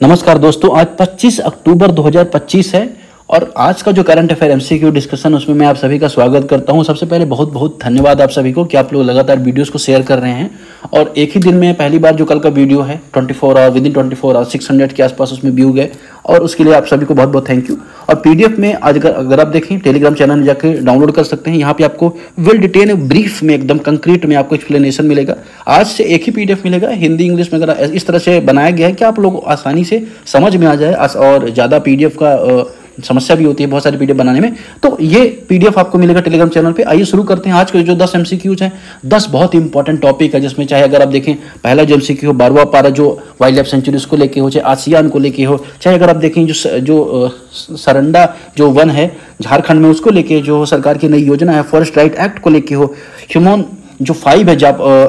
नमस्कार दोस्तों, आज 25 अक्टूबर 2025 है और आज का जो करंट अफेयर एमसीक्यू डिस्कशन उसमें मैं आप सभी का स्वागत करता हूं। सबसे पहले बहुत बहुत धन्यवाद आप सभी को कि आप लोग लगातार वीडियोस को शेयर कर रहे हैं और एक ही दिन में पहली बार जो कल का वीडियो है 24 आवर विद इन 24 आवर 600 के आसपास उसमें व्यू गए और उसके लिए आप सभी को बहुत बहुत थैंक यू। और पीडीएफ में आज अगर आप देखें टेलीग्राम चैनल में जाकर डाउनलोड कर सकते हैं। यहाँ पे आपको वेल डिटेल ब्रीफ में एकदम कंक्रीट में आपको एक्सप्लेनेशन मिलेगा। आज से एक ही पीडीएफ मिलेगा हिंदी इंग्लिश में, अगर इस तरह से बनाया गया है कि आप लोग आसानी से समझ में आ जाए और ज़्यादा पीडीएफ का समस्या भी होती है बहुत सारी पीडीएफ बनाने में, तो ये पीडीएफ आपको मिलेगा टेलीग्राम चैनल पे। आइए शुरू करते हैं आज के जो 10 एमसीक्यूज हैं। 10 बहुत इंपॉर्टेंट टॉपिक है जिसमें चाहे अगर आप देखें पहला जो एमसीक्यू हो 12वां पारा जो वाइल्ड लाइफ सेंचुरीज को लेके हो, चाहे आसियान को लेके हो, चाहे अगर आप देखें जो सरंडा जो वन है झारखंड में उसको लेके जो सरकार की नई योजना है फॉरेस्ट राइट एक्ट को लेके हो, ह्यूमन जो 5 है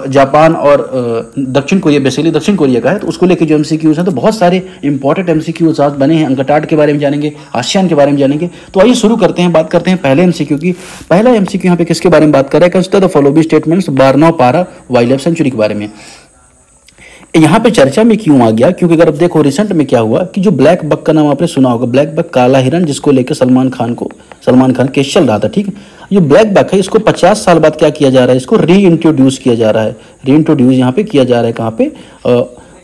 जापान और दक्षिण कोरिया, बेसिकली दक्षिण कोरिया का है, तो उसको लेके जो एमसीक्यूज हैं, तो बहुत सारे इंपॉर्टेंट एमसीक्यूज आज बने हैं। अंकटाड के बारे में जानेंगे, आसियान के बारे में जानेंगे। तो आइए शुरू करते हैं, बात करते हैं पहले एमसीक्यू की। पहला एमसीक्यू यहाँ पे किसके बारे में बात कर रहा है? कंसिडर द फॉलोइंग स्टेटमेंट्स 12वां पारा वाइल्ड लाइफ सेंचुरी के बारे में। यहाँ पे चर्चा में क्यों आ गया? क्योंकि अगर आप देखो रिसेंट में क्या हुआ कि जो ब्लैक बक का नाम आपने सुना होगा, ब्लैक बक काला हिरन, जिसको लेकर सलमान खान केस चल रहा था, ठीक है। ये ब्लैक बक है, इसको 50 साल बाद क्या किया जा रहा है? इसको री इंट्रोड्यूस किया जा रहा है। री इंट्रोड्यूस यहाँ पे किया जा रहा है कहाँ पे?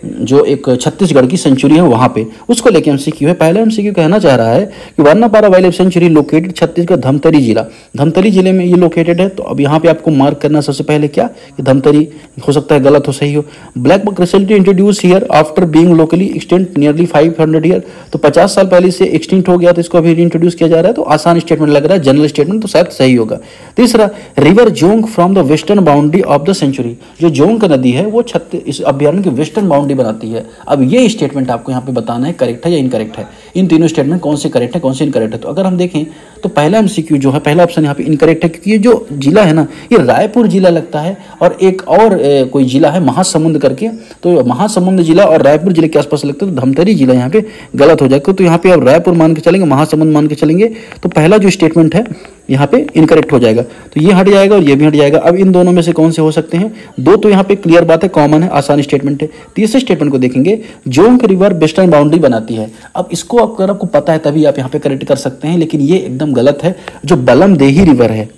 जो एक छत्तीसगढ़ की सेंचुरी है वहाँ पे, उसको लेके एमसीक्यू है। पहला एमसीक्यू कहना चाह रहा है कि Barnawapara wildlife sanctuary located Chhattisgarh Dhamtari जिला, धमतरी जिले में ये लोकेटेड है। तो अब यहाँ पे आपको मार्क करना सबसे पहले क्या कि धमतरी, हो सकता है गलत हो सही हो। Black buck recently introduced here after being locally extinct nearly 500 year, तो 50 साल पहले से एक्सटिंक्ट हो गया, तो इसको अभी इंट्रोड्यूस किया जा रहा है। तो आसान स्टेटमेंट लग रहा है, जनरल स्टेटमेंट, तो शायद सही होगा। तीसरा, river Jong from the western boundary of the sanctuary, जो जोंग नदी है वो इस अभ्यारण्य की वेस्टर्न बाउंड्री बनाती है। अब ये स्टेटमेंट आपको यहाँ पे बताना है करेक्ट है या इनकरेक्ट है। इन तीनों स्टेटमेंट कौन से करेक्ट है कौन से इनकरेक्ट है? तो अगर हम देखें तो पहला एमसीक्यू जो है, पहला ऑप्शन यहाँ पे इनकरेक्ट है, क्योंकि ये जो जिला है ना ये रायपुर जिला लगता है और एक और कोई जिला है महासमुंद करके, तो महासमुंद जिला और रायपुर जिले के आसपास लगता है, तो धमतरी जिला यहाँ पे गलत हो जाएगा। तो यहाँ पे आप रायपुर मान के चलेंगे, महासमुंद मान के चलेंगे, तो पहला जो स्टेटमेंट है यहाँ पे इनकरेक्ट हो जाएगा। तो ये हट जाएगा और ये भी हट जाएगा। अब इन दोनों में से कौन से हो सकते हैं? दो तो यहाँ पे क्लियर बात है, कॉमन है, आसान स्टेटमेंट है। तीसरे स्टेटमेंट को देखेंगे, जोंग रिवर वेस्टर्न बाउंड्री बनाती है। अब इसको अगर आपको पता है तभी आप यहाँ पे करेक्ट कर सकते हैं, लेकिन ये एकदम गलत है। जो बलमदेही रिवर है,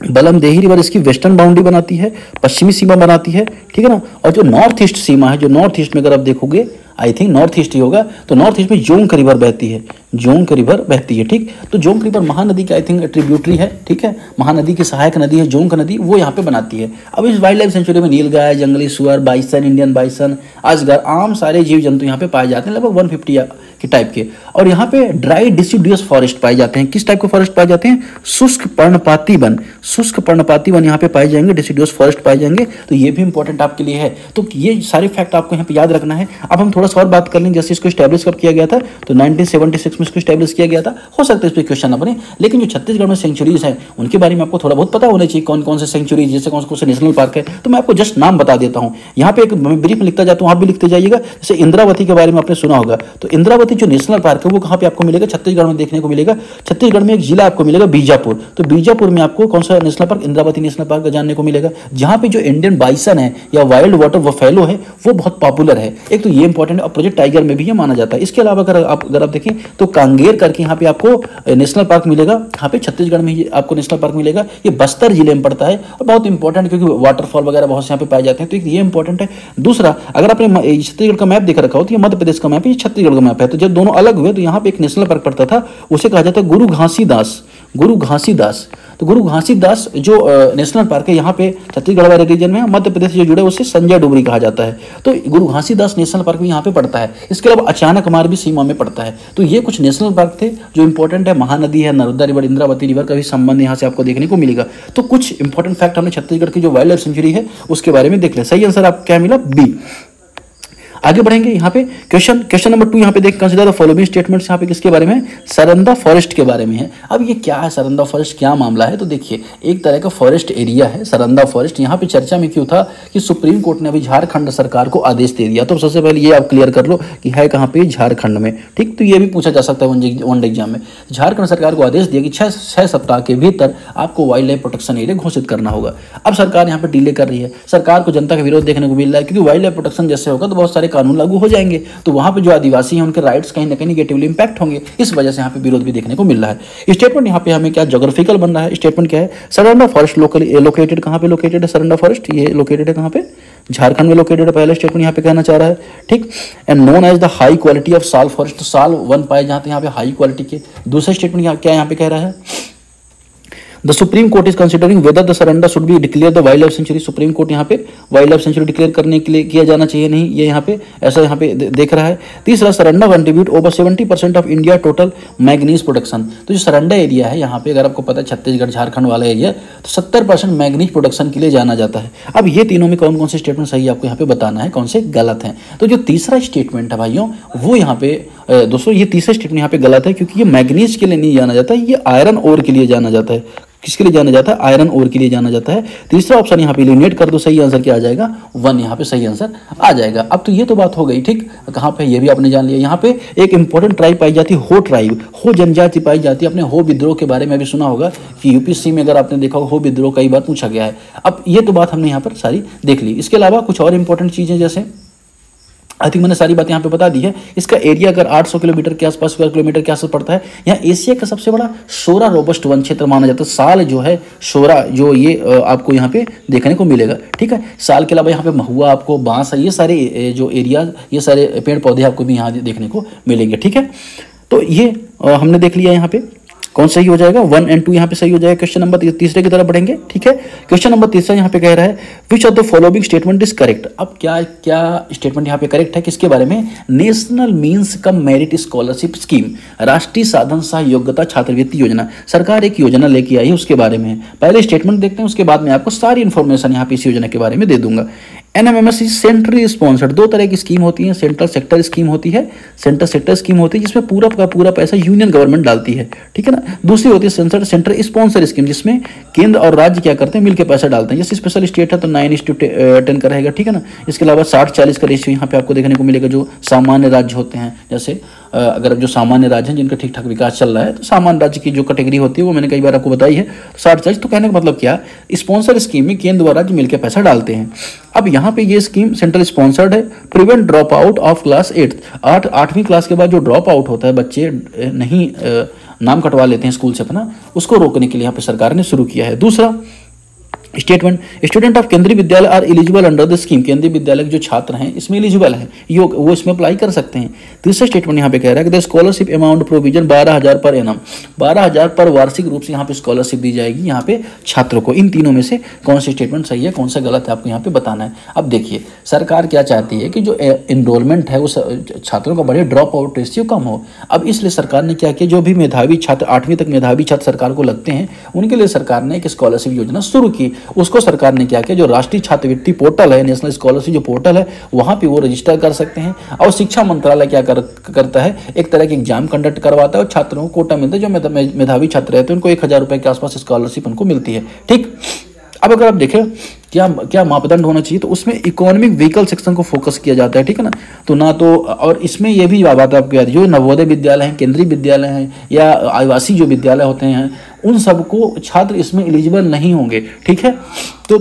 बलमदेही रिवर इसकी वेस्टर्न बाउंड्री बनाती है, पश्चिमी सीमा बनाती है, ठीक है ना। और जो नॉर्थ ईस्ट सीमा है, जो नॉर्थ ईस्ट में अगर आप देखोगे, आई थिंक नॉर्थ ईस्ट ही होगा, तो नॉर्थ ईस्ट में जोंग रिवर बहती है, जोंग रिवर बहती है, ठीक। तो जोंग रिवर महानदी की आई थिंक ट्रिब्यूटरी है, ठीक है, महानदी की सहायक नदी है जोंग नदी, वो यहाँ पे बनाती है। अब इस वाइल्ड लाइफ सेंचुरी में नीलगाय, जंगली सुअर, बाइसन, इंडियन बाइसन, अजगर, आम सारे जीव जंतु यहाँ पे पाए जाते हैं, लगभग 150 के टाइप के। और यहाँ पे ड्राई डिसिडुअस फॉरेस्ट पाए जाते हैं। किस टाइप के फॉरेस्ट पाए जाते हैं? शुष्क पर्णपाती वन, शुष्क पर्णपाती वन यहाँ पे पाए जाएंगे, डिसिडुअस फॉरेस्ट पाए जाएंगे। तो ये भी इंपॉर्टेंट आपके लिए है। तो ये सारे फैक्ट आपको यहाँ पे याद रखना है। अब हम थोड़ा सा और बात कर लें, जैसे इसको स्टैब्लिश कब किया गया था? तो 1976 में इसको स्टैब्लिश किया गया था। हो सकता है इस पर क्वेश्चन ना बने, लेकिन जो छत्तीसगढ़ में सेंचुरीज हैं उनके बारे में आपको थोड़ा बहुत पता होना चाहिए, कौन कौन से सेंचुरीज, जैसे कौन से नेशनल पार्क है। तो मैं आपको जस्ट नाम बता देता हूँ। यहाँ पे एक ब्रीफ में लिखता जाता हूँ, आप भी लिखते जाइएगा। जैसे इंद्रावती के बारे में आपने सुना होगा, तो इंद्रावती जो नेशनल पार्क है वो कहाँ पे आपको मिलेगा? छत्तीसगढ़ में देखने को मिलेगा। छत्तीसगढ़ में एक जिला आपको मिलेगा बीजापुर, तो बीजापुर में आपको कौन सा national park? Indravati national park जानने को मिलेगा, जहाँ पे जो इंडियन बाइसन है या वाइल्ड वाटर बफेलो है वो बहुत पॉपुलर है। एक तो ये इंपॉर्टेंट, और प्रोजेक्ट टाइगर में भी ये माना जाता है। इसके अलावा अगर आप देखें तो कांगेर करके यहाँ पे आपको नेशनल पार्क मिलेगा, यहाँ पे छत्तीसगढ़ में ही आपको नेशनल पार्क मिलेगा। ये बस्तर जिले में पड़ता है और बहुत इंपॉर्टेंट, क्योंकि वाटरफॉल वगैरह बहुत से यहाँ पे पाए जाते हैं, तो ये इंपॉर्टेंट है। दूसरा, अगर आपने छत्तीसगढ़ का मैप देख रखा हो तो ये मध्य प्रदेश का मैप है, ये छत्तीसगढ़ का मैप है। तो जब दोनों अलग हुए तो यहाँ पे एक नेशनल पार्क पड़ता था, उसे कहा जाता है गुरु घासीदास, गुरु घासीदास। तो गुरु घासीदास जो नेशनल पार्क है यहाँ पे छत्तीसगढ़ वाले रीजन में, मध्य प्रदेश से जो जुड़ा है उसे संजय डुबरी कहा जाता है। तो गुरु घासीदास नेशनल पार्क भी यहाँ पे पड़ता है। इसके अलावा अचानक मार्ग भी सीमा में पड़ता है। तो ये कुछ नेशनल पार्क थे जो इंपॉर्टेंट है। महानदी है, नर्मदा रिवर, इंद्रावती रिवर का भी संबंध यहाँ से आपको देखने को मिलेगा। तो कुछ इंपॉर्टेंट फैक्ट हमने छत्तीसगढ़ की जो वाइल्ड लाइफ सेंचुरी है उसके बारे में देख लिया। सही आंसर आपको क्या मिला? बी। आगे बढ़ेंगे यहाँ पे क्वेश्चन नंबर 2 यहाँ पे देख, कंसीडर द फॉलोइंग स्टेटमेंट्स। यहाँ पे किसके बारे में? सरंदा फॉरेस्ट के बारे में है। अब ये क्या है सरंदा फॉरेस्ट, क्या मामला है? तो देखिए, एक तरह का फॉरेस्ट एरिया है सरंदा फॉरेस्ट। यहाँ पे चर्चा में क्यों था कि सुप्रीम कोर्ट ने अभी झारखंड सरकार को आदेश दे दिया। तो सबसे पहले ये आप क्लियर कर लो कि है कहाँ पे? झारखंड में, ठीक। तो ये भी पूछा जा सकता है वन डे एग्जाम में। झारखंड सरकार को आदेश दिया कि 6 सप्ताह के भीतर आपको वाइल्ड लाइफ प्रोटेक्शन एरिया घोषित करना होगा। अब सरकार यहाँ पे डिले कर रही है। सरकार को जनता का विरोध देखने को मिल रहा है, क्योंकि वाइल्ड लाइफ प्रोटेक्शन जैसे होगा तो बहुत सारे कानून लागू हो जाएंगे, तो वहाँ पे जो आदिवासी हैं उनके राइट्स कहीं ना कहीं नेगेटिवली इंपैक्ट होंगे। इस वजह से यहाँ पे विरोध भी देखने को मिल रहा है। स्टेटमेंट यहाँ पे हमें क्या जोग्राफिकल बन रहा है, स्टेटमेंट क्या है, सरंडा फॉरेस्ट लोकली लोकेटेड, कहाँ पे लोकेटेड है सरंडा फॉरेस्ट, ये लोकेटेड है कहाँ पे, झारखंड में लोकेटेड है, पहला स्टेटमेंट यहाँ पे कहना चाह रहा है, ठीक। And known as the high quality of sal forest, तो साल वन पाए जाते हैं यहाँ पे हाई क्वालिटी के। दूसरा स्टेटमेंट क्या यहाँ पे कह रहा है, the supreme court is considering whether the Saranda should be declare the wild life sanctuary, supreme court यहाँ पे वाइल्ड लाइफ सेंचुरी डिक्लेयर करने के लिए किया जाना चाहिए नहीं, ये यहाँ पे ऐसा यहाँ पे देख रहा है। तीसरा, Saranda contribute over 70% of India total manganese production, तो जो सरंडा एरिया है यहाँ पे, अगर आपको पता है छत्तीसगढ़ झारखंड वाला एरिया, तो 70% मैग्नीज प्रोडक्शन के लिए जाना जाता है। अब ये तीनों में कौन कौन से स्टेटमेंट सही आपको यहाँ पे बताना है, कौन से गलत हैं। तो जो तीसरा स्टेटमेंट है भाइयों, वो यहाँ पे दोस्तों ये तीसरा स्टेटमेंट यहाँ पे गलत है, क्योंकि ये मैग्नीज के लिए नहीं जाना जाता है, ये आयरन ओर के लिए जाना जाता है। किसके लिए जाना जाता है, आयरन ओर के लिए जाना जाता है। तीसरा ऑप्शन यहाँ पे एलिमिनेट कर दो, सही आंसर क्या आ जाएगा, 1 यहाँ पे सही आंसर आ जाएगा। अब तो ये तो बात हो गई, ठीक, कहाँ पे ये भी आपने जान लिया। यहाँ पे एक इंपॉर्टेंट ट्राइब पाई जाती है, हो ट्राइब, हो जनजाति पाई जाती है। आपने हो विद्रोह के बारे में भी सुना होगा कि यूपीएससी में अगर आपने देखा होगा हो विद्रोह कई बार पूछा गया है। अब ये तो बात हमने यहाँ पर सारी देख ली। इसके अलावा कुछ और इंपॉर्टेंट चीज़ें, जैसे आई थिंक मैंने सारी बातें यहाँ पे बता दी है। इसका एरिया अगर 800 किलोमीटर के आसपास, स्क्वायर किलोमीटर के आसपास पड़ता है। यहाँ एशिया का सबसे बड़ा शोरा रोबस्ट वन क्षेत्र माना जाता है। साल जो है शोरा, जो ये आपको यहाँ पे देखने को मिलेगा, ठीक है। साल के अलावा यहाँ पे महुआ, आपको बांस, ये सारे जो एरिया, ये सारे पेड़ पौधे आपको भी यहाँ देखने को मिलेंगे, ठीक है। तो ये हमने देख लिया। यहाँ पे कौन सही हो जाएगा, 1 और 2 यहाँ पे सही हो जाएगा। क्वेश्चन नंबर तीसरे की तरफ बढ़ेंगे, ठीक है। क्वेश्चन नंबर तीसरा यहाँ पे कह रहा है, विच of the following statement is correct. अब क्या स्टेटमेंट यहाँ पे करेक्ट है, किसके बारे में, national means cum merit scholarship scheme, राष्ट्रीय साधन सह योग्यता छात्रवृत्ति योजना, सरकार एक योजना लेके आई है, उसके बारे में पहले स्टेटमेंट देखते हैं, उसके बाद में आपको सारी इन्फॉर्मेशन यहाँ पे इस योजना के बारे में दे दूंगा। एनएमएमएस सेंट्रली स्पॉन्सर्ड, दो तरह की स्कीम होती है, सेंट्रल सेक्टर स्कीम होती है, सेंट्रल सेक्टर स्कीम होती है जिसमें पूरा का पूरा पैसा यूनियन गवर्नमेंट डालती है, ठीक है ना। दूसरी होती है सेंटर स्पॉन्सर स्कीम, जिसमें केंद्र और राज्य क्या करते हैं, मिलकर पैसा डालते हैं। जैसे स्पेशल स्टेट है तो 9:10 का रहेगा, ठीक है ना। इसके अलावा 60-40 का रेशियो यहाँ पे आपको देखने को मिलेगा। जो सामान्य राज्य होते हैं, जैसे अगर जो सामान्य राज्य हैं जिनका ठीक ठाक विकास चल रहा है, तो सामान्य राज्य की जो कैटेगरी होती है वो मैंने कई बार आपको बताई है, 60-40। तो कहने का मतलब क्या, स्पॉन्सर स्कीम में केंद्र व राज्य मिलकर पैसा डालते हैं। अब यहाँ पे ये स्कीम सेंट्रल स्पॉन्सर्ड है। Prevent drop out of class 8वीं क्लास के बाद जो ड्रॉप आउट होता है, बच्चे नहीं नाम कटवा लेते हैं स्कूल से अपना, उसको रोकने के लिए यहाँ पे सरकार ने शुरू किया है। दूसरा statement, student of Kendriya Vidyalaya are eligible under the scheme, Kendriya Vidyalaya के जो छात्र हैं इसमें एलिजिबल है, वो इसमें अप्लाई कर सकते हैं। तीसरा स्टेटमेंट यहाँ पे कह रहा है कि the scholarship amount provision 12,000 per annum, 12,000 पर वार्षिक रूप से यहाँ पे स्कॉलरशिप दी जाएगी यहाँ पे छात्रों को। इन तीनों में से कौन सी स्टेटमेंट सही है, कौन सा गलत है, आपको यहाँ पे बताना है। अब देखिए सरकार क्या चाहती है कि जो एनरोलमेंट है वो छात्रों का बढ़े, ड्रॉप आउट रेशियो कम हो। अब इसलिए सरकार ने क्या किया, जो भी मेधावी छात्र 8वीं तक मेधावी छात्र सरकार को लगते हैं, उनके लिए सरकार ने एक स्कॉलरशिप योजना शुरू की। उसको सरकार ने क्या किया, जो राष्ट्रीय छात्रवृत्ति पोर्टल है, नेशनल स्कॉलरशिप जो पोर्टल है, वहां पे वो रजिस्टर कर सकते हैं। और शिक्षा मंत्रालय क्या करता है, एक तरह के एग्जाम कंडक्ट करवाता है और छात्रों को कोटा मिलता है। जो मेधावी छात्र रहते हैं उनको 1,000 रुपए के आसपास स्कॉलरशिप उनको मिलती है, ठीक। अब अगर आप देखें क्या मापदंड होना चाहिए, तो उसमें इकोनॉमिक व्हीकल सेक्शन को फोकस किया जाता है, ठीक है ना। तो ना तो, और इसमें यह भी बात आपको याद, जो नवोदय विद्यालय हैं, केंद्रीय विद्यालय हैं या आदिवासी जो विद्यालय होते हैं, उन सबको छात्र इसमें एलिजिबल नहीं होंगे, ठीक है। तो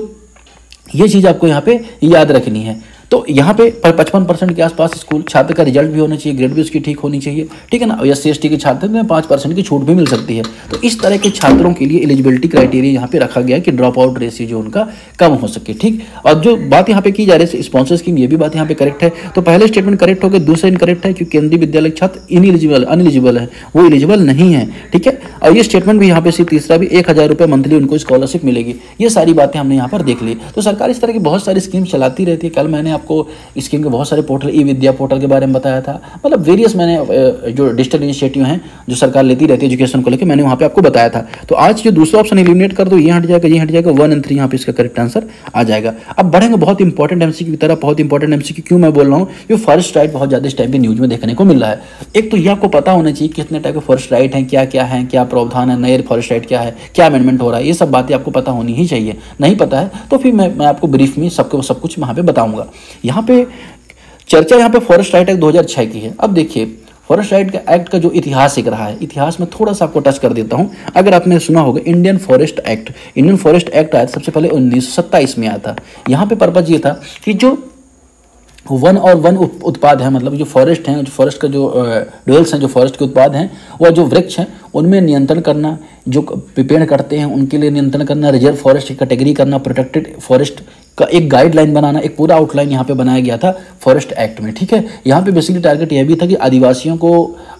ये चीज़ आपको यहाँ पे याद रखनी है। तो यहाँ पे 55% के आसपास स्कूल छात्र का रिजल्ट भी होना चाहिए, ग्रेड भी उसकी ठीक होनी चाहिए, ठीक है ना। SC/ST के छात्र में 5% की छूट भी मिल सकती है। तो इस तरह के छात्रों के लिए एलिजिबिलिटी क्राइटेरिया यहाँ पे रखा गया है कि ड्रॉप आउट रेशियो जो उनका कम हो सके, ठीक। और जो बात यहाँ पे की जा रही है स्पॉन्सर स्कीम, ये भी बात यहाँ पे करेक्ट है। तो पहले स्टेटमेंट करेक्ट हो गया, दूसरा इनकरेक्ट है क्योंकि केंद्रीय विद्यालय छात्र अनएलिजिबल है, वो एलिजिबल नहीं है, ठीक है। और ये स्टेटमेंट भी यहाँ पे तीसरा भी 1,000 रुपये मंथली उनको स्कॉलरशिप मिलेगी। ये सारी बातें हमने यहाँ पर देख ली। तो सरकार इस तरह की बहुत सारी स्कीम चलाती रहती है। कल मैंने आपको स्कीम के बहुत सारे पोर्टल, ई विद्या पोर्टल के बारे में बताया था। मतलब वेरियस मैंने जो डिजिटल इनिशिएटिव हैं जो सरकार लेती रहती है एजुकेशन को लेकर, मैंने वहाँ पे आपको बताया था। तो आज जो दूसरा ऑप्शन एलिमिनेट कर दो, ये हट जाएगा, ये हट जाएगा, 1 और 3 यहाँ पे इसका करेक्ट आंसर आ जाएगा। अब बढ़ेंगे बहुत इंपॉर्टेंट एमसीक्यू की तरफ। बहुत इंपॉर्टेंट एमसीक्यू क्यों मैं बोल रहा हूँ, ये फर्स्ट राइट बहुत ज़्यादा इस टाइम पे न्यूज में देखने को मिल रहा है। एक तो ये आपको पता होना चाहिए कितने टाइप के फर्स्ट राइट हैं, क्या क्या है, क्या प्रावधान है, नए फर्स्ट राइट क्या है, क्या अमेंडमेंट हो रहा है, ये सब बातें आपको पता होनी ही चाहिए। नहीं पता है तो फिर मैं आपको ब्रीफ में सब कुछ वहाँ पे बताऊँगा। यहाँ पे चर्चा यहाँ पे फॉरेस्ट राइट एक्ट 2006 की है। अब देखिए फॉरेस्ट राइट का एक्ट का जो इतिहास एक रहा है, इतिहास में थोड़ा सा आपको टच कर देता हूँ। अगर आपने सुना होगा इंडियन फॉरेस्ट एक्ट आया सबसे पहले 1927 में आया था। यहाँ पे पर्पज ये था कि जो वन और वन उत्पाद है, मतलब जो फॉरेस्ट हैं, जो फॉरेस्ट का जो ड्वेल्स हैं, जो फॉरेस्ट के उत्पाद हैं और जो वृक्ष हैं उनमें नियंत्रण करना, जो पेड़ कटते हैं उनके लिए नियंत्रण करना, रिजर्व फॉरेस्ट की कैटेगरी करना, प्रोटेक्टेड फॉरेस्ट का एक गाइडलाइन बनाना, एक पूरा आउटलाइन यहाँ पे बनाया गया था फॉरेस्ट एक्ट में। ठीक है, यहाँ पे बेसिकली टारगेट यह भी था कि आदिवासियों को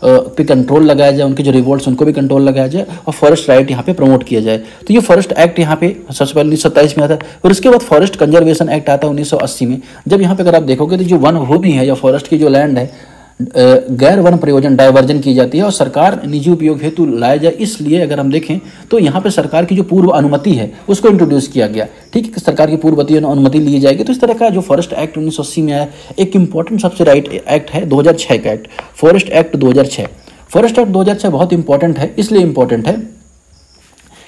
पे कंट्रोल लगाया जाए, उनके जो रिवोल्ट्स उनको भी कंट्रोल लगाया जाए और फॉरेस्ट राइट यहाँ पे प्रमोट किया जाए। तो ये फॉरेस्ट एक्ट यहाँ पे सबसे पहले 1927 में आता है। और उसके बाद फॉरेस्ट कंजर्वेशन एक्ट आता है 1980 में। जब यहाँ पे अगर आप देखोगे तो जो वन भूमि है या फॉरेस्ट की जो लैंड है गैर वन प्रयोजन डाइवर्जन की जाती है और सरकार निजी उपयोग हेतु लाया जाए, इसलिए अगर हम देखें तो यहाँ पे सरकार की जो पूर्व अनुमति है उसको इंट्रोड्यूस किया गया। ठीक है, सरकार की पूर्व अनुमति ली जाएगी। तो इस तरह का जो फॉरेस्ट एक्ट 1980 में आया, एक इंपॉर्टेंट सबसे राइट एक्ट है 2006 का act, forest act 2006। Forest act 2006 बहुत इंपॉर्टेंट है, इसलिए इंपॉर्टेंट है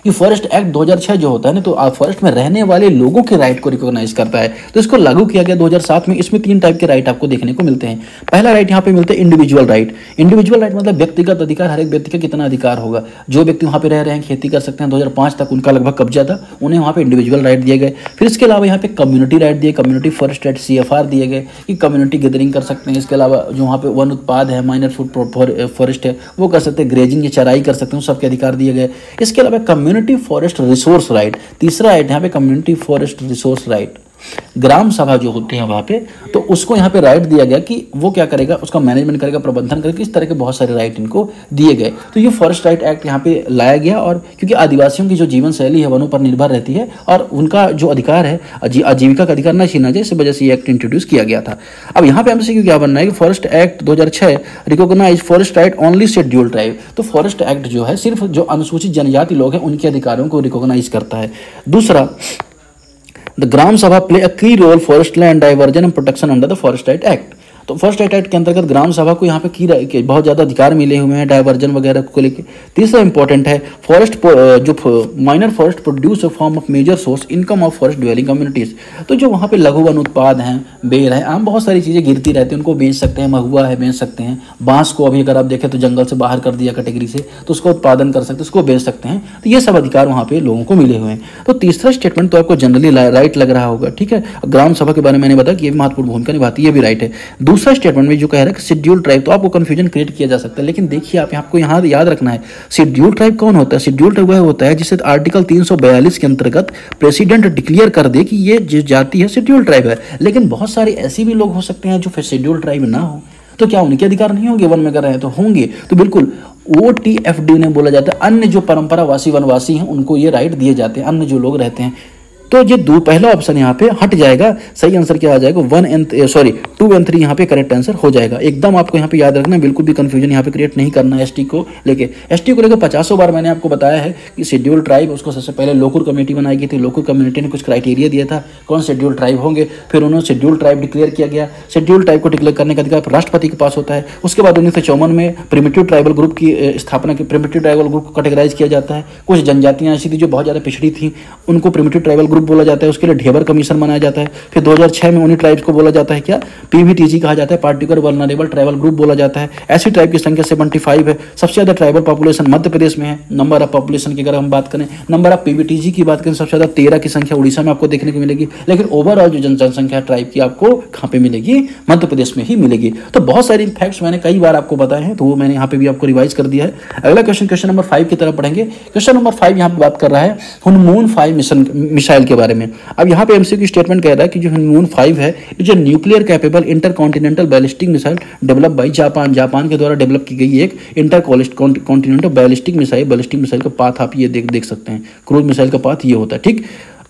कि फॉरेस्ट एक्ट 2006 जो होता है ना, तो फॉरेस्ट में रहने वाले लोगों के राइट को रिकॉग्नाइज करता है। तो इसको लागू किया गया 2007 में। इसमें 3 टाइप के राइट आपको देखने को मिलते हैं। पहला राइट यहाँ पे मिलता है इंडिविजुअल राइट। इंडिविजुअल राइट मतलब व्यक्तिगत अधिकार, हर एक व्यक्ति का कितना अधिकार होगा। जो व्यक्ति वहाँ पे रह रहे हैं, खेती कर सकते हैं, 2005 तक उनका लगभग कब्जा था, उन्हें वहाँ पे इंडिविजुअल राइट दिए गए। फिर इसके अलावा यहाँ पे कम्युनिटी राइट दिए, कम्युनिटी फॉरेस्ट राइट CFR दिए गए कि कम्युनिटी गैदरिंग कर सकते हैं। इसके अलावा जो वहाँ पे वन उत्पाद है, माइनर फूड फॉरेस्ट है, वो कर सकते हैं, ग्रेजिंग या चराई कर सकते हैं, सबके अधिकार दिए गए। इसके अलावा कम्युनिटी फॉरेस्ट रिसोर्स राइट, तीसरा राइट यहाँ पे कम्युनिटी फॉरेस्ट रिसोर्स राइट। ग्राम सभा जो होती है वहाँ पे, तो उसको यहाँ पे राइट दिया गया कि वो क्या करेगा, उसका मैनेजमेंट करेगा, प्रबंधन करेगा। इस तरह के बहुत सारे राइट इनको दिए गए। तो ये फॉरेस्ट राइट एक्ट यहाँ पे लाया गया, और क्योंकि आदिवासियों की जो जीवन शैली है वनों पर निर्भर रहती है और उनका जो अधिकार है आजीविका का अधिकार न छीना जाए, इस वजह से ये एक्ट इंट्रोड्यूस किया गया था। अब यहाँ पे हमसे क्या बनना है कि forest act 2006 recognise forest right only scheduled tribe. तो फॉरेस्ट एक्ट जो है सिर्फ जो अनुसूचित जनजाति लोग हैं उनके अधिकारों को रिकॉग्नाइज करता है। दूसरा, The Gram Sabha play a key role forest land diversion and protection under the Forest Right Act। तो फर्स्ट राइट एक्ट के अंतर्गत ग्राम सभा को यहाँ पे की बहुत ज़्यादा अधिकार मिले हुए हैं डाइवर्जन वगैरह को लेकर। तीसरा इंपॉर्टेंट है फॉरेस्ट जो minor forest produce form of major source income of forest dwelling communities. तो जो वहाँ पे लघु वन उत्पाद हैं, बेर है, आम बहुत सारी चीज़ें गिरती रहती हैं, उनको बेच सकते हैं। महुआ है, बेच सकते हैं। बांस को अभी अगर आप देखें तो जंगल से बाहर कर दिया कैटेगरी से, तो उसको उत्पादन कर सकते हैं, उसको बेच सकते हैं। तो ये सब अधिकार वहाँ पे लोगों को मिले हुए हैं। तो तीसरा स्टेटमेंट तो आपको जनरली राइट लग रहा होगा। ठीक है, ग्राम सभा के बारे में मैंने बताया कि ये भी महत्वपूर्ण भूमिका निभाती है, ये भी राइट है। दूसरा स्टेटमेंट में जो कह रहा है कि शेड्यूल ट्राइब, तो आपको कंफ्यूजन क्रिएट किया जा सकता है, लेकिन देखिए आपको यहाँ याद रखना है शेड्यूल ट्राइब कौन होता है। शेड्यूल ट्राइब वह होता है जिसे आर्टिकल 342 के अंतर्गत प्रेसिडेंट डिक्लेयर कर दे कि ये जो जाति है शेड्यूल ट्राइब है। लेकिन बहुत सारे ऐसे भी लोग हो सकते हैं जो शेड्यूल ट्राइब ना हो, तो क्या उनके अधिकार नहीं होंगे वन में कर रहे हैं? तो होंगे। तो बिल्कुल OTFD ने बोला जाता है, अन्य जो परंपरावासी वनवासी हैं उनको ये राइट दिए जाते हैं, अन्य जो लोग रहते हैं। तो ये पहला ऑप्शन यहाँ पे हट जाएगा। सही आंसर क्या आ जाएगा? 2 और 3 यहाँ पे करेक्ट आंसर हो जाएगा। एकदम आपको यहाँ पे याद रखना है, बिल्कुल भी कंफ्यूजन यहाँ पे क्रिएट नहीं करना है। ST को लेके 50 बार मैंने आपको बताया है कि शेड्यूल ट्राइब, उसको सबसे पहले लोकल कमेटी बनाई गई थी। लोकल कम्युनिटी ने कुछ क्राइटेरिया दिया था कौन शेड्यूल ट्राइब होंगे, फिर उन्होंने शेड्यूल ट्राइब डिक्लेयर किया गया। शेड्यूल ट्राइब को डिक्लेयर करने का अधिकार राष्ट्रपति के पास होता है। उसके बाद 1954 में प्रिमिटिव ट्राइबल ग्रुप की स्थापना की। प्रिमिटिव ट्राइबल ग्रुप को कैटेगराइज किया जाता है। कुछ जनजातियाँ ऐसी थी जो बहुत ज़्यादा पिछड़ी थी, उनको प्रिमिटिव ट्राइबल ग्रुप बोला जाता है। उसके लिए ढेबर कमीशन बनाया जाता है। फिर 2006 में उन्हीं ट्राइब्स को बोला जाता है क्या, PVTG कहा जाता है, पार्टिकुलर वल्नरेबल ट्राइबल ग्रुप बोला जाता है। ऐसी ट्राइब की संख्या 75 है। सबसे ज़्यादा ट्राइबल पॉपुलेशन मध्य प्रदेश में है। नंबर ऑफ पॉपुलेशन की अगर हम बात करें, नंबर ऑफ PVTG की बात करें, सबसे ज़्यादा 13 की संख्या उड़ीसा में आपको देखने को मिलेगी। लेकिन ओवरऑल जो जनसंख्या ट्राइब की आपको कहाँ पे मिलेगी? मध्य प्रदेश में ही मिलेगी। तो बहुत सारी फैक्ट्स मैंने कई बार आपको बताए हैं, तो वो मैंने यहाँ पे भी आपको रिवाइज कर दिया है। अगला क्वेश्चन नंबर 5 की तरफ पढ़ेंगे। क्वेश्चन नंबर 5 यहाँ पे बात कर रहा है हुनमून 5 मिसाइल के बारे में। अब यहाँ पे MCQ स्टेटमेंट कह रहा है कि जो हुनमून 5 है, जो nuclear capable intercontinental ballistic missile develop by Japan के द्वारा डेवलप की गई एक इंटरकॉन्टिनेंटल बैलिस्टिक मिसाइल का पाथ आप ये देख सकते हैं। क्रूज मिसाइल का पाथ ये होता है। ठीक,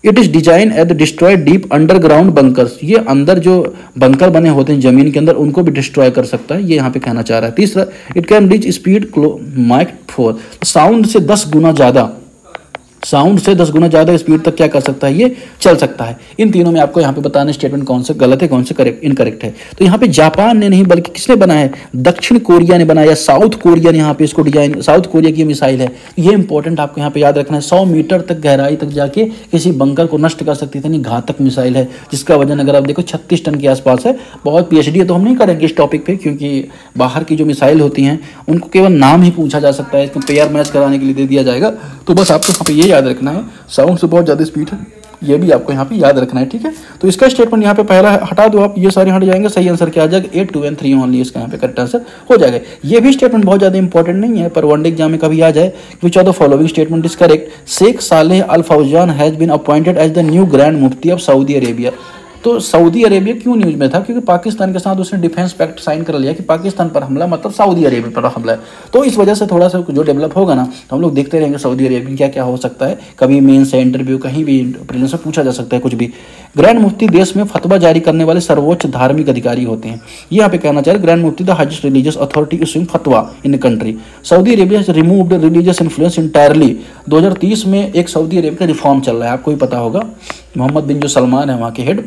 it is design at the destroy deep underground bunkers. ये अंदर जो बंकर बने होते हैं जमीन के अंदर, उनको भी डिस्ट्रॉय कर सकता है, ये यहाँ पे कहना चाह रहा है। तीसरा, it can reach speed Mach 4, sound से 10 गुना ज़्यादा स्पीड तक क्या कर सकता है, ये चल सकता है। इन तीनों में आपको यहाँ पे बताना स्टेटमेंट कौन से गलत है, कौन से करेक्ट इनकरेक्ट है। तो यहाँ पे जापान ने नहीं बल्कि किसने बनाया है? दक्षिण कोरिया ने बनाया, साउथ कोरिया ने यहाँ पे इसको डिजाइन, साउथ कोरिया की मिसाइल है। ये इंपॉर्टेंट आपको यहाँ पे याद रखना है। 100 मीटर तक गहराई तक जाके किसी बंकर को नष्ट कर सकती थी, घातक मिसाइल है, जिसका वजन अगर आप देखो 36 टन के आसपास है। बहुत PhD है तो हम नहीं करेंगे इस टॉपिक पे, क्योंकि बाहर की जो मिसाइल होती हैं उनको केवल नाम ही पूछा जा सकता है, इसको पेयर मैच कराने के लिए दे दिया जाएगा। तो बस आपको यहाँ पे ये याद रखना है, साउंड से बहुत ज़्यादा स्पीड है, ये भी आपको यहाँ पे याद रखना है, ठीक है। तो इसका स्टेटमेंट यहाँ पे पहला हटा दो आप, ये सारे हट जाएंगे, सही आंसर क्या आ जाएगा 8, 2 and 3 ओनली, इसका यहाँ पे करेक्ट आंसर हो जाएगा। ये भी स्टेटमेंट बहुत ज़्यादा इंपॉर्टेंट नहीं है, पर वनडे एग्जाम में कभी आ जाए। Which of the following statement is correct? Sheikh Saleh Al Fawzan has been appointed as the new grand mufti of Saudi Arabia. तो सऊदी अरेबिया क्यों न्यूज में था? क्योंकि पाकिस्तान के साथ उसने डिफेंस पैक्ट साइन कर लिया कि पाकिस्तान पर हमला मतलब सऊदी अरेबिया पर हमला है। तो इस वजह से थोड़ा सा जो डेवलप होगा ना, तो हम लोग देखते रहेंगे सऊदी अरेबिया में क्या क्या हो सकता है। कभी मेंस से इंटरव्यू, कहीं भी प्रीलिम्स में पूछा जा सकता है कुछ भी। ग्रैंड मुफ्ती देश में फतवा जारी करने वाले सर्वोच्च धार्मिक अधिकारी होते हैं। ये यहाँ पे कहना चाहिए ग्रैंड मुफ्ती the highest religious authority issuing फतवा in country. Saudi Arabia has removed religious influence entirely. 2030 में एक सऊदी अरेबिया का रिफॉर्म चल रहा है, आपको ही पता होगा। मोहम्मद बिन जो सलमान है वहाँ के हेड,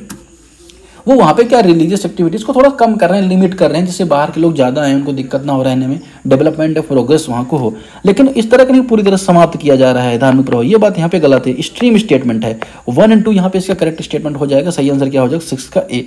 वो वहाँ पे क्या रिलीजियस एक्टिविटीज़ को थोड़ा कम कर रहे हैं, लिमिट कर रहे हैं, जिससे बाहर के लोग ज़्यादा आए, उनको दिक्कत ना हो रहने में, डेवलपमेंट और प्रोग्रेस वहाँ को हो। लेकिन इस तरह का नहीं पूरी तरह समाप्त किया जा रहा है धार्मिक प्रभाव, ये बात यहाँ पे गलत है। स्ट्रीम स्टेटमेंट है 1 and 2, यहाँ पे इसका करेक्ट स्टेटमेंट हो जाएगा। सही आंसर क्या हो जाएगा 6 का ए।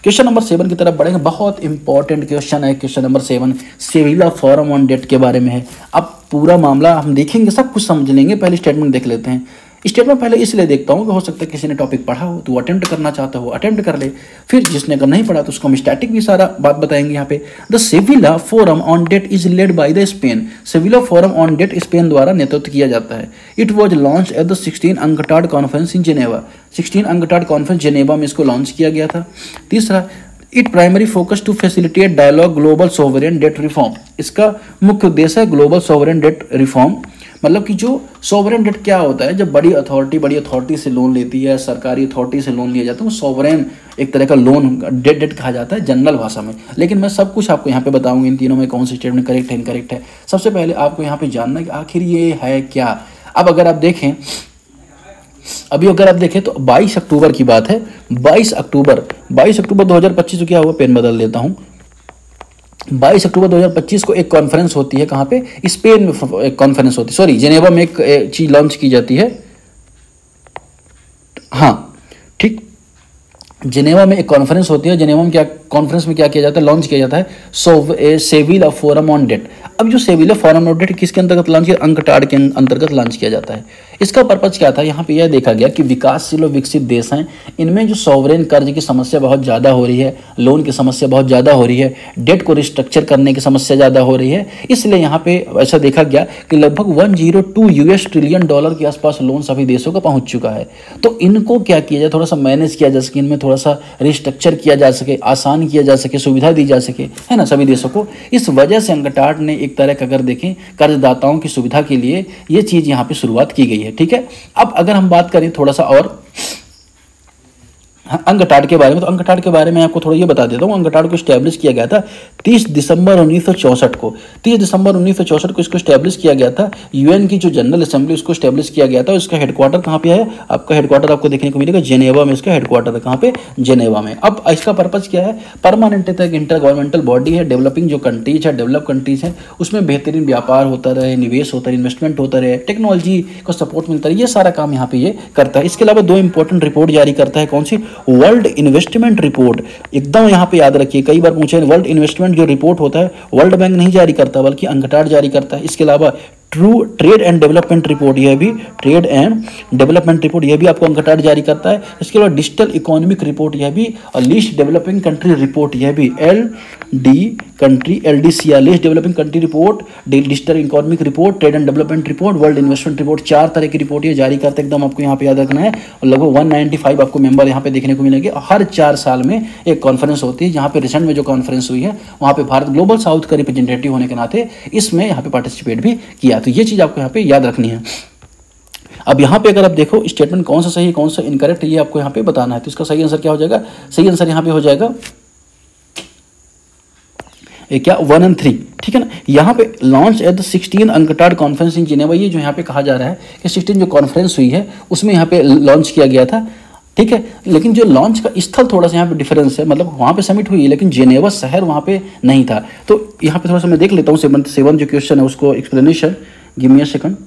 क्वेश्चन नंबर 7 की तरफ बढ़ेंगे। बहुत इंपॉर्टेंट क्वेश्चन है question number 7, Sevilla forum on Debt के बारे में है। अब पूरा मामला हम देखेंगे, सब कुछ समझ लेंगे, पहले स्टेटमेंट देख लेते हैं। स्टेटमेंट पहले इसलिए देखता हूँ कि हो सकता है किसी ने टॉपिक पढ़ा हो तो अटेम्प्ट करना चाहता हो, अटेम्प्ट कर ले। फिर जिसने अगर नहीं पढ़ा तो उसको हम स्टैटिक भी सारा बात बताएंगे यहाँ पे। The Sevilla forum on debt is led by the Spain. Sevilla forum on debt Spain द्वारा नेतृत्व किया जाता है। It was launch at the 16 UNCTAD conference in Geneva. 16 UNCTAD conference Geneva में इसको लॉन्च किया गया था। तीसरा, it primary focus to facilitate dialogue global sovereign debt reform. इसका मुख्य उद्देश्य है ग्लोबल सोवरेन डेट रिफॉर्म, मतलब कि जो सोवरेन डेट क्या होता है, जब बड़ी अथॉरिटी से लोन लेती है, सरकारी अथॉरिटी से लोन लिया जाता है, वो सोवरेन एक तरह का लोन डेट कहा जाता है जनरल भाषा में। लेकिन मैं सब कुछ आपको यहाँ पे बताऊंगा इन तीनों में कौन सी स्टेटमेंट करेक्ट है इनकरेक्ट है। सबसे पहले आपको यहाँ पे जानना है कि आखिर ये है क्या। अब अगर आप देखें, अभी अगर आप देखें तो 22 अक्टूबर की बात है। 22 अक्टूबर 2025 को क्या हुआ, पेन बदल लेता हूँ। 22 अक्टूबर 2025 को एक कॉन्फ्रेंस होती है, कहाँ पे, स्पेन में एक कॉन्फ्रेंस होती है, सॉरी जेनेवा में एक चीज लॉन्च की जाती है। हाँ ठीक, जेनेवा में एक कॉन्फ्रेंस होती है। जेनेवा में क्या, कॉन्फ्रेंस में क्या किया जाता है, लॉन्च किया जाता है सेविला फोरम ऑन डेट। अब जो सेविला फोरम ऑन डेट किसके अंतर्गत लॉन्च किया, अंकटाड के अंतर्गत लॉन्च किया जाता है। इसका पर्पज क्या था, यहाँ पे यह देखा गया कि विकासशील और विकसित देश हैं, इनमें जो सॉवरेन कर्ज की समस्या बहुत ज़्यादा हो रही है, लोन की समस्या बहुत ज़्यादा हो रही है, डेट को रिस्ट्रक्चर करने की समस्या ज़्यादा हो रही है। इसलिए यहाँ पे ऐसा देखा गया कि लगभग 102 US ट्रिलियन डॉलर के आसपास लोन सभी देशों का पहुँच चुका है। तो इनको क्या किया जाए, थोड़ा सा मैनेज किया जा सके, इनमें थोड़ा सा रिस्ट्रक्चर किया जा सके, आसान किया जा सके, सुविधा दी जा सके, है ना, सभी देशों को। इस वजह से अंकटाड ने एक तरह का, अगर देखें, कर्जदाताओं की सुविधा के लिए ये चीज़ यहाँ पे शुरुआत की गई है, ठीक है। अब अगर हम बात करें थोड़ा सा और अंकटाड के बारे में, तो अंकटाड के बारे में आपको थोड़ा ये बता देता हूँ। अंकटाड को स्टैब्लिश किया गया था 30 दिसंबर 1964 को। 30 दिसंबर 1964 को इसको स्टैब्लिश किया गया था। यूएन की जो जनरल असेंबली, उसको स्टैब्लिश किया गया था। इसका हेडक्वार्टर कहाँ पे है, आपका हेडक्वार्टर आपको देखने को मिलेगा जेनेवा में। इसका हेडक्वार्टर है कहाँ पे, जेनेवा में। अब इसका पर्पज क्या है, परमानेंट तक इंटर गवर्नमेंटल बॉडी है। डेवलपिंग जो कंट्रीज है, डेवलप कंट्रीज हैं, उसमें बेहतरीन व्यापार होता रहे, निवेश होता रहे, इन्वेस्टमेंट होता रहे, टेक्नोलॉजी को सपोर्ट मिलता रहे, ये सारा काम यहाँ पे ये करता है। इसके अलावा 2 इंपॉर्टेंट रिपोर्ट जारी करता है, कौन सी, वर्ल्ड इन्वेस्टमेंट रिपोर्ट। एकदम यहाँ पे याद रखिए, कई बार पूछे, वर्ल्ड इन्वेस्टमेंट जो रिपोर्ट होता है वर्ल्ड बैंक नहीं जारी करता बल्कि अंकटाड जारी करता है। इसके अलावा true trade and development report, यह भी ट्रेड एंड डेवलपमेंट रिपोर्ट, यह भी आपको अंकटाड जारी करता है। इसके अलावा डिजिटल इकोनॉमिक रिपोर्ट, यह भी, और लीस्ट डेवलपिंग कंट्री रिपोर्ट, यह भी LDCR list developing country report, digital economic report, trade and development report, world investment report, 4 तरह की रिपोर्ट ये जारी करते हैं। एकदम आपको यहाँ पे याद रखना है। और लगभग 195 आपको मेंबर यहाँ पे देखने को मिलेंगे। हर 4 साल में एक कॉन्फ्रेंस होती है, जहाँ पे रिसेंट में जो कॉन्फ्रेंस हुई है वहाँ पे भारत ग्लोबल साउथ का रिप्रेजेंटेटिव होने के नाते इसमें यहाँ पे पार्टिसिपेट भी किया। तो ये चीज़ आपको यहाँ पे याद रखनी है। अब यहाँ पे अगर आप देखो स्टेटमेंट कौन सा सही है कौन सा इनकरेक्ट है, ये आपको यहाँ पे बताना है। तो इसका सही आंसर क्या हो जाएगा, सही आंसर यहाँ पे हो जाएगा क्या 1 and 3, ठीक है ना। यहाँ पे launch at the 16 UNCTAD conference in Geneva, ये जो यहाँ पे कहा जा रहा है कि 16 जो कॉन्फ्रेंस हुई है उसमें यहाँ पे लॉन्च किया गया था, ठीक है। लेकिन जो लॉन्च का स्थल थोड़ा सा यहाँ पे डिफरेंस है, मतलब वहाँ पे समिट हुई है लेकिन जेनेवा शहर वहाँ पे नहीं था। तो यहाँ पे थोड़ा सा मैं देख लेता हूँ 7 जो क्वेश्चन है उसको explanation, give me a second.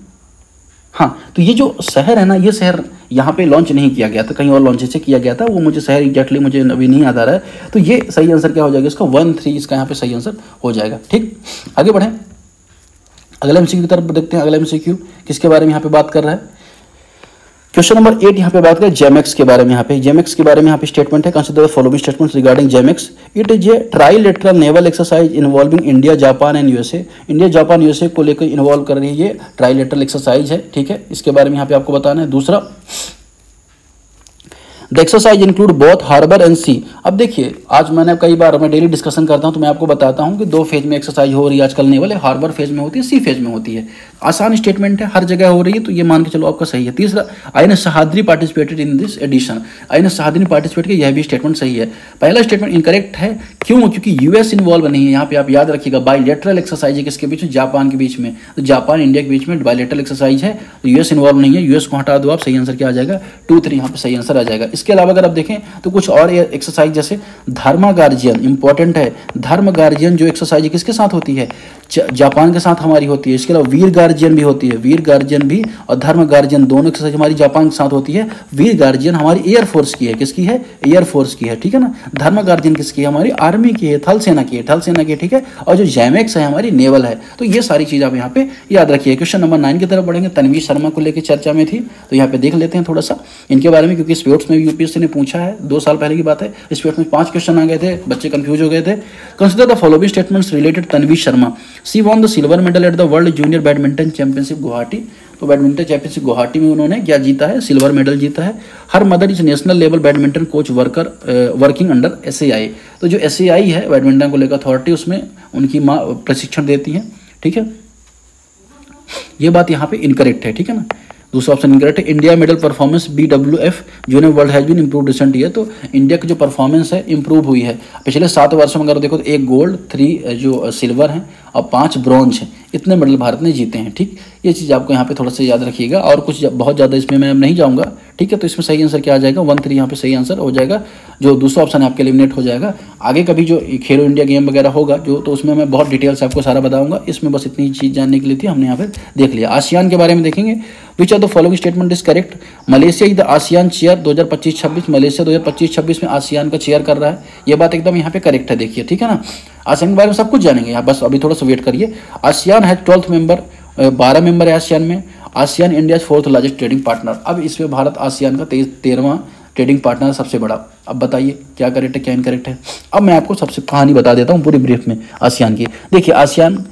हाँ, तो ये जो शहर है ना, ये शहर यहाँ पे लॉन्च नहीं किया गया था, कहीं और लॉन्च से किया गया था। वो मुझे शहर एग्जैक्टली मुझे अभी नहीं याद आ रहा है। तो ये सही आंसर क्या हो जाएगा इसका 1, 3 इसका यहाँ पे सही आंसर हो जाएगा। ठीक, आगे बढ़ें, अगला MCQ की तरफ देखते हैं। अगला MCQ किसके बारे में यहाँ पे बात कर रहा है। क्वेश्चन नंबर 8 यहाँ पे बात करें जेमेक्स के बारे में। यहाँ पे जेमेक्स के बारे में यहाँ पे स्टेटमेंट है, consider the following statements regarding JIMEX. It is a trilateral naval exercise involving India, Japan and USA. India, Japan, USA को लेकर इन्वॉल्व कर रही है, ये ट्राइलेटरल एक्सरसाइज है, ठीक है। इसके बारे में यहाँ पे आपको बताना है। दूसरा, the exercise include both harbour and sea. अब देखिए, आज मैं डेली डिस्कशन करता हूं तो मैं आपको बताता हूं कि 2 फेज में एक्सरसाइज हो रही है आजकल नेवल है, हार्बर फेज में होती है, सी फेज में होती है। आसान स्टेटमेंट है, हर जगह हो रही है, तो ये मान के चलो आपका सही है। तीसरा, INS Sahyadri participated in this edition. INS Sahyadri participate किया, यह भी स्टेटमेंट सही है। पहला स्टेटमेंट इनकरेक्ट है, क्यों? क्योंकि यूएस इन्वॉल्व नहीं है यहाँ पे, आप याद रखिएगा। बायलैटरल एक्सरसाइज है किसके बीच में? जापान के बीच में। तो जापान इंडिया के बीच में बायलैटरल एक्सरसाइज है, तो यूएस इन्वॉल्व नहीं है। यूएस को हटा दो आप, सही आंसर क्या आ जाएगा? 2, 3 यहाँ पे सही आंसर आ जाएगा। इसके अलावा अगर आप देखें तो कुछ और एक्सरसाइज जैसे धर्मा गार्जियन, इंपॉर्टेंट है। धर्म गार्जियन जो एक्सरसाइज किसके साथ होती है? जापान के साथ हमारी होती है। इसके अलावा वीर गार्जियन भी होती है, वीर गार्जियन भी और धर्म गार्जियन दोनों एक्सरसाइज हमारी जापान के साथ होती है। वीर गार्जियन हमारी एयरफोर्स की है, किसकी है? एयरफोर्स की है, ठीक है ना। धर्म गार्जियन किसकी है? हमारी आर्मी की है, थल सेना की है, थल सेना की है, ठीक है। और जो जेमेक्स है हमारी नेवल है। तो ये सारी चीज आप यहाँ पे याद रखिए। क्वेश्चन नंबर 9 की तरफ बढ़ेंगे। तनवीर शर्मा को लेकर चर्चा में थी, तो यहाँ पे देख लेते हैं थोड़ा सा इनके बारे में, क्योंकि स्पोर्ट्स में भी यूपीएससी ने पूछा है, 2 साल पहले की बात है। स्पोर्ट्स में 5 क्वेश्चन आ गए थे, बच्चे कंफ्यूज हो गए थे। Consider the following statements related Tanvir Sharma. She won the silver medal at the world junior badminton championship Guwahati. तो बैडमिंटन चैंपियनशिप गुवाहाटी में उन्होंने क्या जीता है? सिल्वर मेडल जीता है। Her mother is national level badminton coach working under SAI। तो जो SAI है बैडमिंटन को लेकर अथॉरिटी, उसमें उनकी माँ प्रशिक्षण देती है, ठीक है। ये बात यहाँ पे इनकरेक्ट है, ठीक है ना। दूसरा ऑप्शन इनकरेक्ट है। India medal performance BWF junior world has been improve recent year. तो इंडिया की जो परफॉर्मेंस है इंप्रूव हुई है पिछले 7 वर्षों में। अगर देखो तो 1 गोल्ड, 3 जो सिल्वर हैं और 5 ब्रॉन्ज हैं, इतने मेडल भारत ने जीते हैं, ठीक। ये चीज़ आपको यहाँ पे थोड़ा सा याद रखिएगा, और कुछ बहुत ज़्यादा इसमें मैं नहीं जाऊँगा, ठीक है। तो इसमें सही आंसर क्या आ जाएगा? 1, 3 यहाँ पे सही आंसर हो जाएगा। जो दूसरा ऑप्शन है आपके एलिमिनेट हो जाएगा। आगे कभी जो खेलो इंडिया गेम वगैरह होगा जो, तो उसमें मैं बहुत डिटेल से आपको सारा बताऊंगा। इसमें बस इतनी चीज़ जानने के लिए थी, हमने यहाँ पे देख लिया। आसियान के बारे में देखेंगे। Which are the following statement is correct? Malaysia is the ASEAN chair 2025-26। Malaysia 2025-26 में आसियान का चेयर कर रहा है, ये बात एकदम यहाँ पे करेक्ट है, देखिए, ठीक है ना। आसियान के बारे में सब कुछ जानेंगे यहाँ, बस अभी थोड़ा सा वेट करिए। आसियान है 12th मेंबर, 12 मेंबर है आसियान में। ASEAN India 4th largest trading partner. अब इसमें भारत आसियान का 13वां ट्रेडिंग पार्टनर सबसे बड़ा। अब बताइए क्या करेक्ट है, क्या इनकरेक्ट है। अब मैं आपको सबसे कहानी बता देता हूँ पूरी ब्रीफ में आसियान की। देखिए, आसियान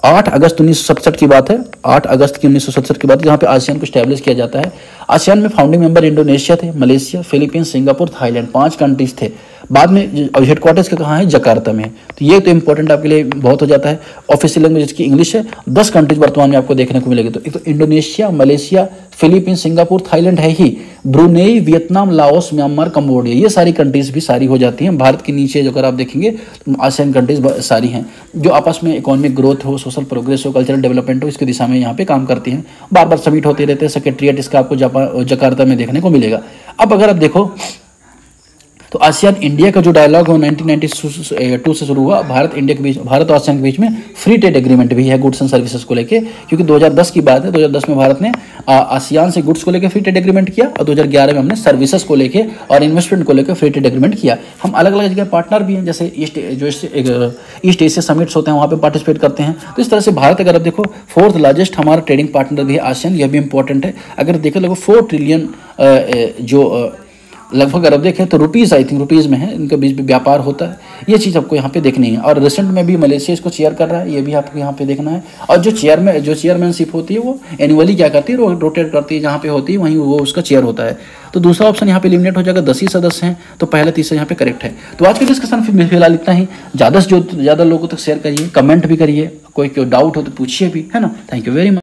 8 अगस्त 1967 की बात है, 8 अगस्त की 1967 की बात है, जहाँ पे आसियान को स्टैब्लिश किया जाता है। आसियान में फाउंडिंग मेंबर इंडोनेशिया थे, Malaysia, Philippines, Singapore, Thailand, 5 countries थे। बाद में हेडक्वार्टर्स का कहाँ है? जकार्ता में। तो ये तो इंपॉर्टेंट आपके लिए बहुत हो जाता है। ऑफिशियल लैंग्वेज इसकी इंग्लिश है। 10 कंट्रीज वर्तमान में आपको देखने को मिलेगी। तो एक तो Indonesia, Malaysia, Philippines, Singapore, Thailand है ही, Brunei, Vietnam, Laos, Myanmar, Cambodia, ये सारी कंट्रीज भी सारी हो जाती हैं। भारत के नीचे जो अगर आप देखेंगे आसियान कंट्रीज सारी हैं, जो आपस में इकोनॉमिक ग्रोथ हो, सोशल प्रोग्रेस हो, कल्चरल डेवलपमेंट हो, इसकी दिशा में यहाँ पे काम करती हैं। बार बार समिट होते रहते हैं। सेक्रेटरिएट इसका आपको जकार्ता में देखने को मिलेगा। अब अगर आप देखो तो आसियान इंडिया का जो डायलॉग है 1992 से शुरू हुआ। भारत इंडिया के बीच, भारत और आसियान के बीच में फ्री ट्रेड एग्रीमेंट भी है गुड्स एंड सर्विसेज को लेके, क्योंकि 2010 की बात है। 2010 में भारत ने आसियान से गुड्स को लेकर फ्री ट्रेड एग्रीमेंट किया, और 2011 में हमने सर्विसेज को लेके और इन्वेस्टमेंट को लेकर फ्री ट्रेड एग्रीमेंट किया। हम अलग अलग जगह पार्टनर भी हैं, जैसे ईस्ट एशिया समिट्स होते हैं, वहाँ पे पार्टिसिपेट करते हैं। तो इस तरह से भारत, अगर आप देखो 4th लार्जेस्ट हमारा ट्रेडिंग पार्टनर भी है आसियान, यह भी इंपॉर्टेंट है। अगर देखो लगभग 4 ट्रिलियन जो लगभग अगर देखें तो रुपीज़, आई थिंक रुपीज़ में है, इनके बीच भी व्यापार होता है। ये चीज़ आपको यहाँ पे देखनी है। और रिसेंट में भी मलेशिया इसको चेयर कर रहा है, ये भी आपको यहाँ पे देखना है। और जो चेयरमैनशिप होती है वो एनुअली क्या करती है? रोटेट करती है, जहाँ पे होती है वहीं वो उसका चेयर होता है। तो दूसरा ऑप्शन यहाँ पे एलिमिनेट हो जाएगा। 10 ही सदस्य हैं, तो पहला तीसरा यहाँ पे करेक्ट है। तो आज की डिस्कशन फिलहाल इतना ही। ज़्यादा से ज़्यादा लोगों तक शेयर करिए, कमेंट भी करिए, कोई डाउट हो तो पूछिए भी, है ना। Thank you very much.